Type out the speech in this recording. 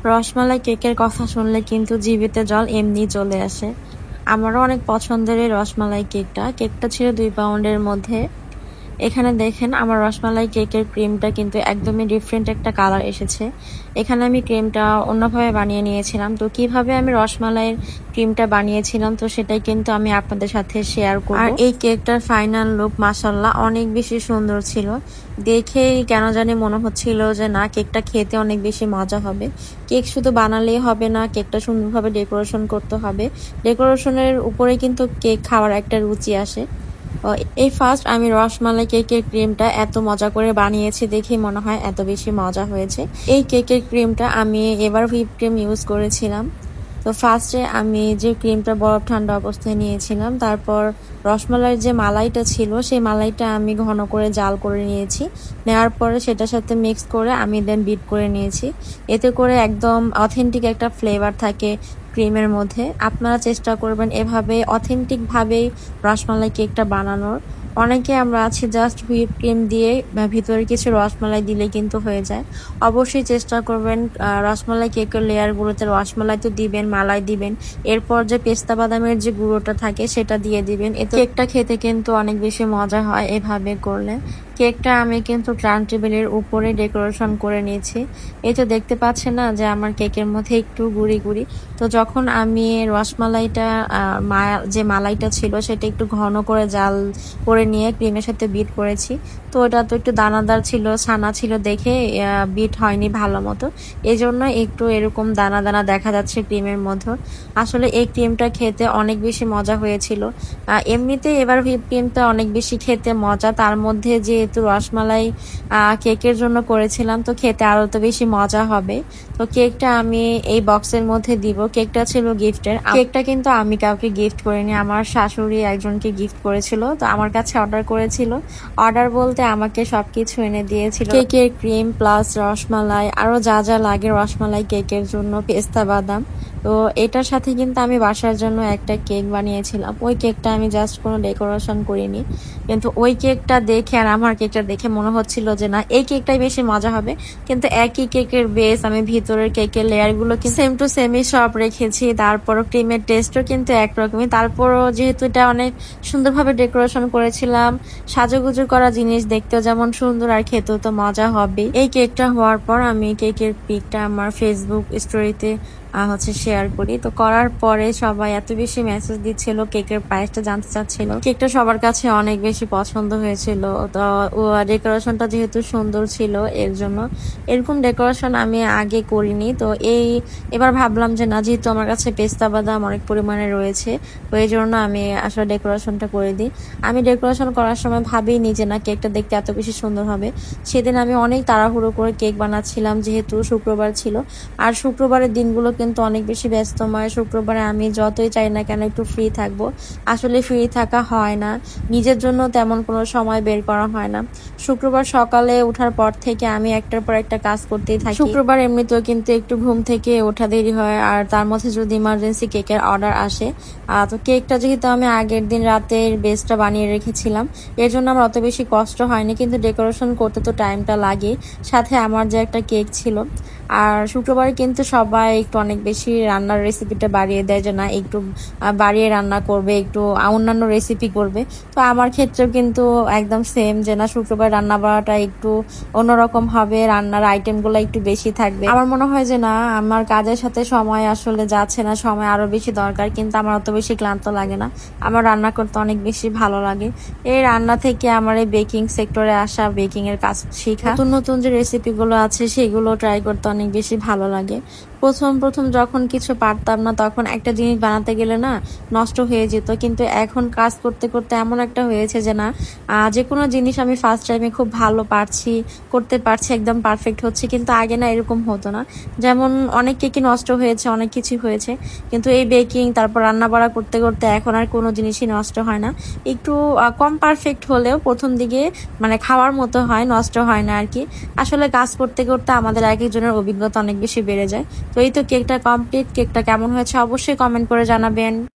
রসমালাই কেকের কথা শুনলে কিন্তু জিভেতে জল এমনি চলে আসে। আমারও অনেক পছন্দের এই রসমালাই কেকটা ছিল 2 পাউন্ডের মধ্যে। এখানে দেখেন আমার রসমালাই কেকের ক্রিমটা কিন্তু একদমই ডিফারেন্ট একটা কালার এসেছে। এখানে আমি ক্রিমটা অন্যভাবে বানিয়ে নিয়েছিলাম। তো কিভাবে আমি রসমালাইয়ের ক্রিমটা বানিয়েছিলাম তো সেটাই কিন্তু আমি আপনাদের সাথে শেয়ার করব। আর এই কেকটার ফাইনাল লুক মাশাআল্লাহ অনেক বেশি সুন্দর ছিল। দেখেই কেন জানি মনে হচ্ছিল যে না, কেকটা খেতে অনেক বেশি মজা হবে। কেক শুধু বানালেই হবে না, কেকটা সুন্দরভাবে ডেকোরেশন করতে হবে। ডেকোরেশনের উপরে কিন্তু কেক খাওয়ার একটা রুচি আসে। এই ফার্স্ট আমি রসমালাই কেকের ক্রিমটা এত মজা করে বানিয়েছি দেখেই মনে হয় এত বেশি মজা হয়েছে। এই কেকের ক্রিমটা আমি এবার হুইপ ক্রিম ইউজ করেছিলাম। তো ফার্স্টে আমি যে ক্রিমটা বরফ ঠান্ডা অবস্থায় নিয়েছিলাম, তারপর রসমালাইয়ের যে মালাইটা ছিল সেই মালাইটা আমি ঘন করে জাল করে নিয়েছি। নেওয়ার পরে সেটার সাথে মিক্স করে আমি দেন বিট করে নিয়েছি। এতে করে একদম অথেন্টিক একটা ফ্লেভার থাকে ক্রিমের মধ্যে। আপনারা চেষ্টা করবেন এভাবে অথেন্টিকভাবেই রসমালাই কেকটা বানানোর। অনেকে আমরা আছি জাস্ট হুইপ ক্রিম দিয়ে ভিতরে কিছু রসমালাই দিলে কিন্তু হয়ে যায়। অবশ্যই চেষ্টা করবেন রসমালাই কেকের লেয়ারগুলোতে রসমালাই তো দিবেন, মালাই দিবেন, এরপর যে পেস্তা বাদামের যে গুঁড়োটা থাকে সেটা দিয়ে দিবেন। এতে কেকটা খেতে কিন্তু অনেক বেশি মজা হয় এভাবে করলে। কেকটা আমি কিন্তু টার্ন টেবিলের উপরে ডেকোরেশন করে নিয়েছি। এই তো দেখতে পাচ্ছেন না যে আমার কেকের মধ্যে একটু গুড়ি গুড়ি। তো যখন আমি রসমালাইটা যে মালাইটা ছিল সেটা একটু ঘন করে জাল করে নিয়ে ক্রিমের সাথে বিট করেছি। তো ওটা তো একটু দানাদার ছিল, ছানা ছিল দেখে বিট হয়নি ভালো মতো, এই জন্য একটু এরকম দানা দানা দেখা যাচ্ছে ক্রিমের মধ্যে। আসলে এই ক্রিমটা খেতে অনেক বেশি মজা হয়েছিল। এমনিতে এবার হুইপ ক্রিমটা অনেক বেশি খেতে মজা, তার মধ্যে যেহেতু রসমালাই কেকের জন্য করেছিলাম তো খেতে আরো তো বেশি মজা হবে। তো কেকটা আমি এই বক্সের মধ্যে দিব। কেকটা ছিল গিফটের। কেকটা কিন্তু আমি কাউকে গিফট করিনি, আমার শাশুড়ি একজনকে গিফট করেছিল। তো আমার কাছে অর্ডার করেছিল, অর্ডার বলতে আমাকে সবকিছু এনে দিয়েছিল। কেকের ক্রিম প্লাস রসমালাই, আরো যা যা লাগে রসমালাই কেকের জন্য, পেস্তা বাদাম। তো এটার সাথে কিন্তু আমি বাসার জন্য একটা কেক বানিয়েছিলাম। ওই কেকটা আমি জাস্ট কোনো ডেকোরেশন করিনি, কিন্তু ওই কেকটা দেখে আর আমার কেকটা দেখে মনে হচ্ছিল যে না, এই কেকটাই বেশি মজা হবে। কিন্তু একই কেকের বেস, আমি ভিতরের কেকের লেয়ারগুলো কিন্তু সেম টু সেমই সব রেখেছি। তারপরও ক্রিমের টেস্টও কিন্তু একরকমই। তারপরও যেহেতু এটা অনেক সুন্দরভাবে ডেকোরেশন করেছিলাম, সাজুগুজু করা জিনিস দেখতেও যেমন সুন্দর আর খেতেও তো মজা হবে। এই কেকটা হওয়ার পর আমি কেকের পিকটা আমার ফেসবুক স্টোরিতে শেয়ার করি। তো করার পরে সবাই এত বেশি মেসেজ দিচ্ছিল, কেকের প্রাইসটা জানতে চাচ্ছিল। কেকটা সবার কাছে অনেক বেশি পছন্দ হয়েছিল। তো ডেকোরেশনটা যেহেতু সুন্দর ছিল এর জন্য। এরকম ডেকোরেশন আমি আগে করিনি। তো এবার ভাবলাম যে না, যেহেতু আমার কাছে পেস্তা বাদাম অনেক পরিমাণে রয়েছে, তো এই জন্য আমি আসলে ডেকোরেশনটা করে দিই। আমি ডেকোরেশন করার সময় ভাবিনি যে না, কেকটা দেখতে এত বেশি সুন্দর হবে। সেদিন আমি অনেক তাড়াহুড়ো করে কেক বানাচ্ছিলাম, যেহেতু শুক্রবার ছিল। আর শুক্রবারের দিনগুলো কিন্তু অনেক বেশি ব্যস্তময়। শুক্রবারে আমি যতই চাই না কেন একটু ফ্রি থাকবো, আসলে ফ্রি থাকা হয় না। নিজের জন্য তেমন কোনো সময় বের করা হয় না। শুক্রবার সকালে ওঠার পর থেকে আমি একটার পর একটা কাজ করতেই থাকি। শুক্রবার এমনিতেও কিন্তু একটু ঘুম থেকে ওঠা দেরি হয়, আর তার মধ্যে যদি ইমার্জেন্সি কেকের অর্ডার আসে। তো কেকটা যেহেতু আমি আগের দিন রাতের বেসটা বানিয়ে রেখেছিলাম, এর জন্য আমার অত বেশি কষ্ট হয়নি। কিন্তু ডেকোরেশন করতে তো টাইমটা লাগে, সাথে আমার যে একটা কেক ছিল। আর শুক্রবারে কিন্তু সবাই একটু অনেক বেশি রান্নার রেসিপিটা বাড়িয়ে দেয় যে না, একটু বাড়িয়ে রান্না করবে, একটু অন্যান্য রেসিপি করবে। তো আমার ক্ষেত্রেও কিন্তু একদম সেম, যে না শুক্রবার রান্না বাড়াটা একটু অন্যরকম হবে, রান্নার আইটেমগুলো একটু বেশি থাকবে। আমার মনে হয় যে না, আমার কাজের সাথে সময় আসলে যাচ্ছে না, সময় আরো বেশি দরকার, কিন্তু আমার অত বেশি ক্লান্ত লাগে না। আমার রান্না করতে অনেক বেশি ভালো লাগে। এই রান্না থেকে আমার এই বেকিং সেক্টরে আসা, বেকিং এর কাজ শেখা, নতুন নতুন যে রেসিপিগুলো আছে সেগুলো ট্রাই করতে অনেক বেশি ভালো লাগে। প্রথম যখন কিছু পারতাম না, তখন একটা জিনিস বানাতে গেলে না নষ্ট হয়ে যেত। কিন্তু এখন কাজ করতে করতে এমন একটা হয়েছে যে না, যে কোনো জিনিস আমি ফার্স্ট টাইমে খুব ভালো করতে পারছি, একদম পারফেক্ট হচ্ছে। কিন্তু আগে না এরকম হতো না। যেমন অনেক কেকই নষ্ট হয়েছে, অনেক কিছু হয়েছে, কিন্তু এই বেকিং তারপর রান্না বাড়া করতে করতে এখন আর কোনো জিনিসই নষ্ট হয় না। একটু কম পারফেক্ট হলেও প্রথম দিকে মানে খাওয়ার মতো হয়, নষ্ট হয় না আর কি। আসলে কাজ করতে করতে আমাদের এক একজনের অভিজ্ঞতা অনেক বেশি বেড়ে যায়। তো এই তো কেকটা কমপ্লিট। কেকটা কেমন হয়েছে অবশ্যই কমেন্ট করে জানাবেন।